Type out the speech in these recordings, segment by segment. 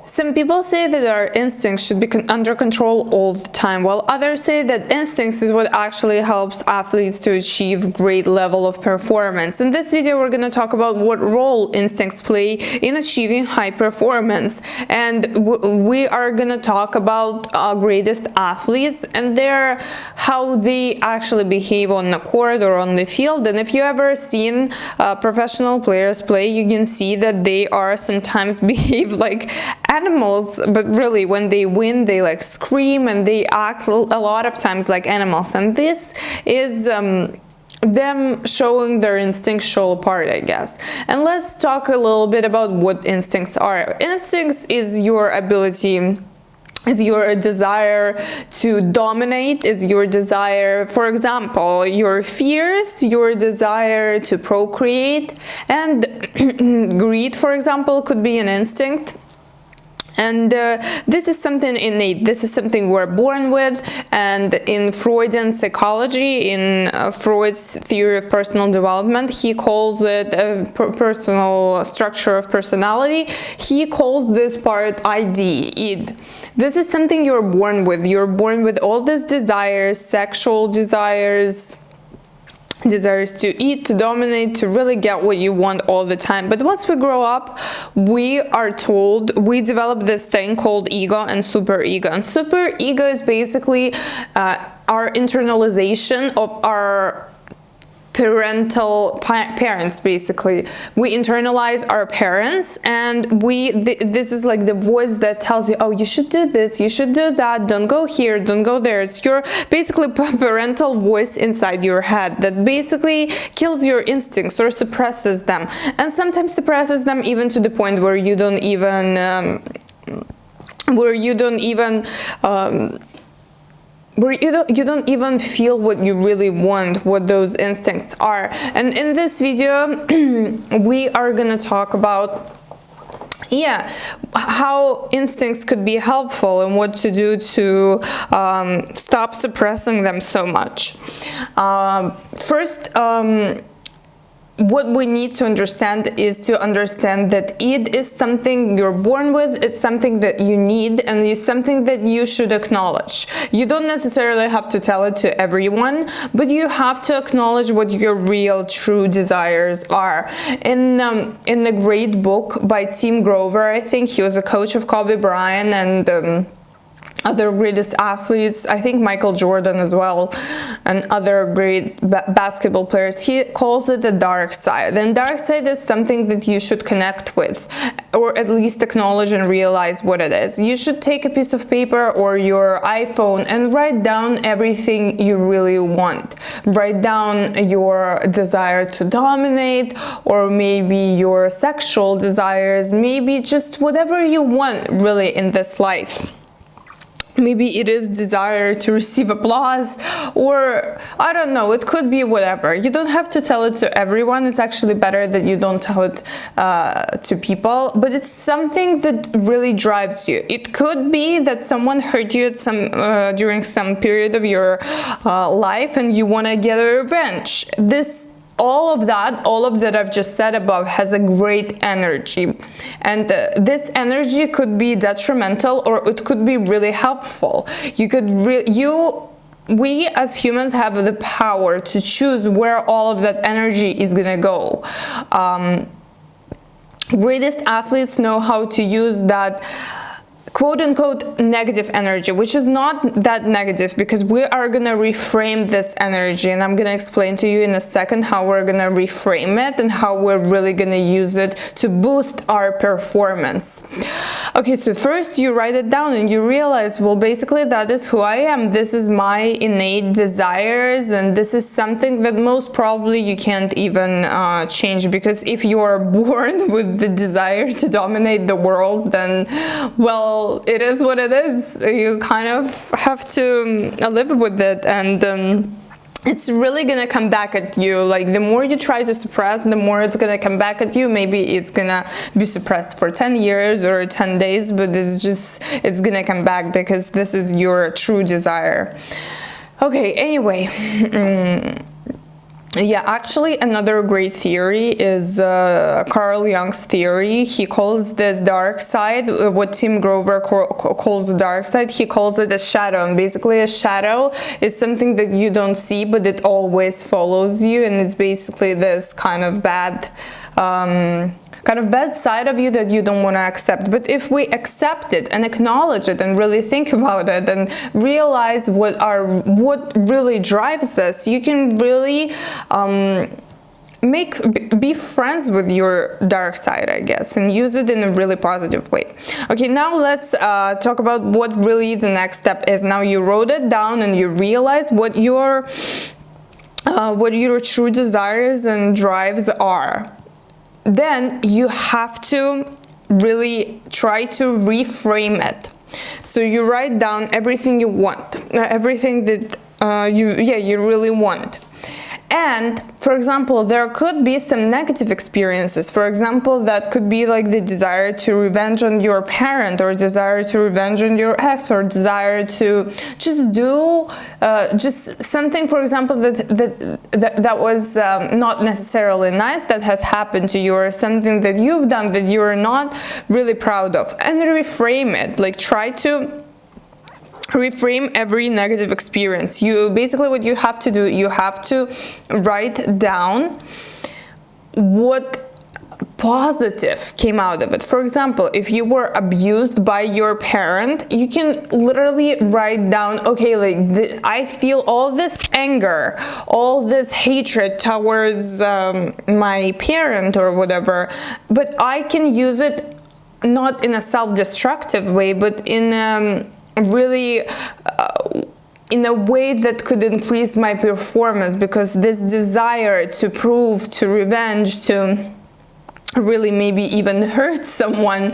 some people say that our instincts should be under control all the time, while others say that instincts is what actually helps athletes to achieve great level of performance. In this video, we're going to talk about what role instincts play in achieving high performance, and we are going to talk about our greatest athletes and how they actually behave on the court or on the field. And if you ever seen professional players play, you can see that they are sometimes behave like animals, but really when they win, they like scream and they act a lot of times like animals. And this is them showing their instinctual part, I guess. And let's talk a little bit about what instincts are. Instincts is your ability, is your desire to dominate, is your desire, for example, your fears, your desire to procreate, and greed, for example, could be an instinct. And this is something innate, this is something we're born with. And in Freudian psychology, in Freud's theory of personal development, he calls it a personal structure of personality. He calls this part id. This is something you're born with. You're born with all these desires, sexual desires to eat, to dominate, to really get what you want all the time. But once we grow up, we are told, we develop this thing called ego and superego. And superego is basically our internalization of our parents. Basically, we internalize our parents, and this is like the voice that tells you, oh, you should do this, you should do that, don't go here, don't go there. It's your basically parental voice inside your head that basically kills your instincts or suppresses them, and sometimes suppresses them even to the point where you don't even feel what you really want, what those instincts are. And in this video, we are going to talk about how instincts could be helpful and what to do to stop suppressing them so much. First, what we need to understand is to understand that it is something you're born with, it's something that you need, and it's something that you should acknowledge. You don't necessarily have to tell it to everyone, but you have to acknowledge what your real, true desires are. In the great book by Tim Grover, I think he was a coach of Kobe Bryant and other greatest athletes, I think Michael Jordan as well, and other great basketball players. He calls it the dark side. And dark side is something that you should connect with, or at least acknowledge and realize what it is. You should take a piece of paper or your iPhone and write down everything you really want. Write down your desire to dominate, or maybe your sexual desires, maybe just whatever you want really in this life. Maybe it is desire to receive applause, or I don't know, it could be whatever. You don't have to tell it to everyone. It's actually better that you don't tell it to people, but it's something that really drives you. It could be that someone hurt you at during some period of your life and you want to get a revenge. All of that I've just said above has a great energy, and this energy could be detrimental or it could be really helpful. We as humans have the power to choose where all of that energy is gonna go. Greatest athletes know how to use that quote-unquote negative energy, which is not that negative, because we are going to reframe this energy, and I'm going to explain to you in a second how we're going to reframe it and how we're really going to use it to boost our performance. Okay, so first you write it down and you realize, well, basically that is who I am. This is my innate desires, and this is something that most probably you can't even change, because if you are born with the desire to dominate the world, then, well, it is what it is. You kind of have to live with it, and it's really gonna come back at you. Like, the more you try to suppress, the more it's gonna come back at you. Maybe it's gonna be suppressed for 10 years or 10 days, but it's gonna come back because this is your true desire. Okay, anyway, Yeah, actually, another great theory is Carl Jung's theory. He calls this dark side, what Tim Grover calls the dark side. He calls it a shadow. And basically, a shadow is something that you don't see, but it always follows you. And it's basically this kind of bad side of you that you don't want to accept. But if we accept it and acknowledge it and really think about it and realize what really drives this, you can really be friends with your dark side, I guess, and use it in a really positive way. Okay, now let's talk about what really the next step is. Now you wrote it down and you realize what your true desires and drives are. Then you have to really try to reframe it. So you write down everything you want, everything that you really want. And, for example, there could be some negative experiences. For example, that could be like the desire to revenge on your parent, or desire to revenge on your ex, or desire to just do just something, for example, that was not necessarily nice that has happened to you, or something that you've done that you're not really proud of. And reframe it. Like, try to reframe every negative experience. Basically what you have to do, you have to write down what positive came out of it. For example, if you were abused by your parent, you can literally write down, okay, like I feel all this anger, all this hatred towards my parent or whatever, but I can use it not in a self-destructive way, but in really in a way that could increase my performance, because this desire to prove, to revenge, to really maybe even hurt someone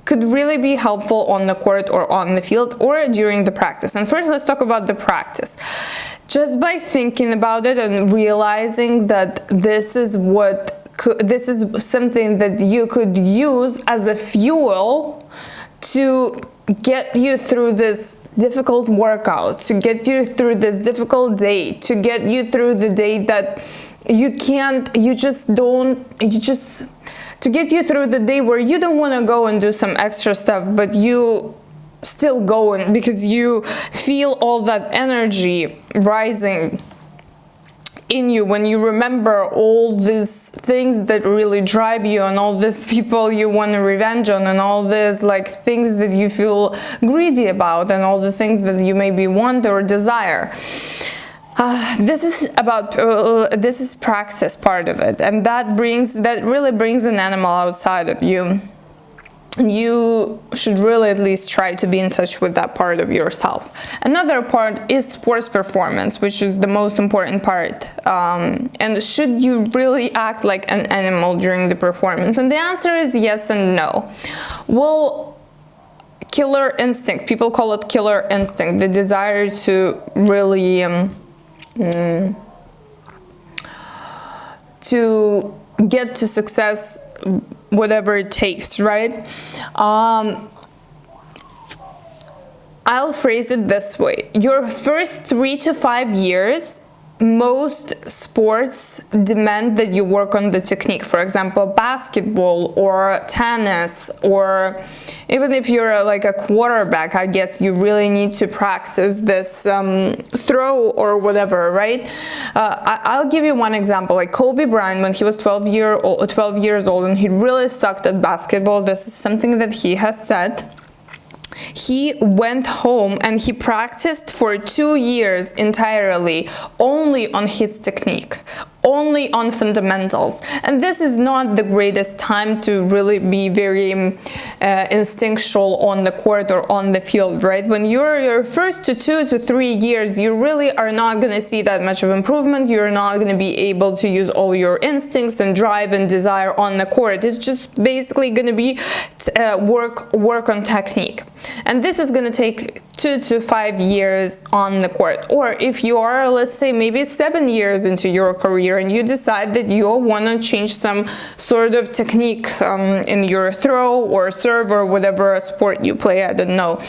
could really be helpful on the court or on the field or during the practice. And first, let's talk about the practice. Just by thinking about it and realizing that this is something that you could use as a fuel to get you through this difficult workout, to get you through this difficult day, to get you through the day that to get you through the day where you don't want to go and do some extra stuff, but you still going because you feel all that energy rising in you when you remember all these things that really drive you, and all these people you want to revenge on, and all these like things that you feel greedy about, and all the things that you maybe want or desire. This is practice part of it, and that really brings an animal outside of you. You should really at least try to be in touch with that part of yourself. Another part is sports performance, which is the most important part. And should you really act like an animal during the performance? And the answer is yes and no. Well, killer instinct, people call it killer instinct, the desire to really to get to success, whatever it takes, right? I'll phrase it this way. Your first 3 to 5 years, most sports demand that you work on the technique. For example, basketball or tennis, or even if you're like a quarterback, I guess you really need to practice this throw or whatever, right? I'll give you one example. Like Kobe Bryant, when he was 12 years old and he really sucked at basketball, this is something that he has said. He went home and he practiced for 2 years entirely only on his technique, only on fundamentals. And this is not the greatest time to really be very instinctual on the court or on the field, right? When you're your first 2 to 3 years, you really are not going to see that much of improvement. You're not going to be able to use all your instincts and drive and desire on the court. It's just basically going to be work on technique. And this is going to take 2 to 5 years on the court. Or if you are, let's say, maybe 7 years into your career and you decide that you want to change some sort of technique in your throw or serve or whatever sport you play, I don't know.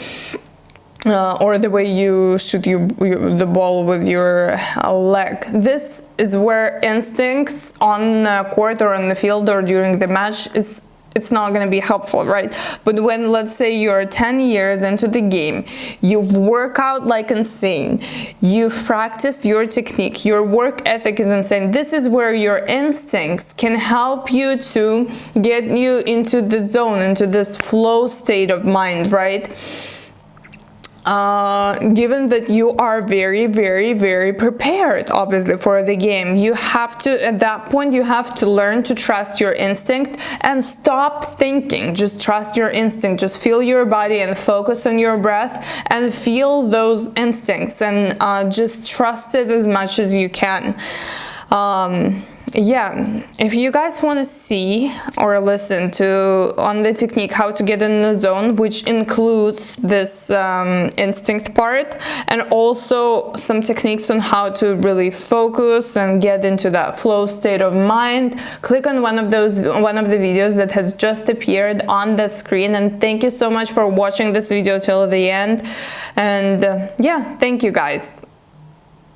or the way you shoot the ball with your leg. This is where instincts on the court or on the field or during the match it's not going to be helpful, right? But when, let's say, you're 10 years into the game, you work out like insane, you practice your technique, your work ethic is insane, this is where your instincts can help you to get you into the zone, into this flow state of mind, right? Given that you are very, very, very prepared, obviously, for the game, you have to, at that point, you have to learn to trust your instinct and stop thinking. Just trust your instinct. Just feel your body and focus on your breath and feel those instincts, and just trust it as much as you can. Yeah, if you guys want to see or listen to on the technique how to get in the zone, which includes this instinct part, and also some techniques on how to really focus and get into that flow state of mind, click on one of the videos that has just appeared on the screen. And thank you so much for watching this video till the end. And yeah, thank you guys.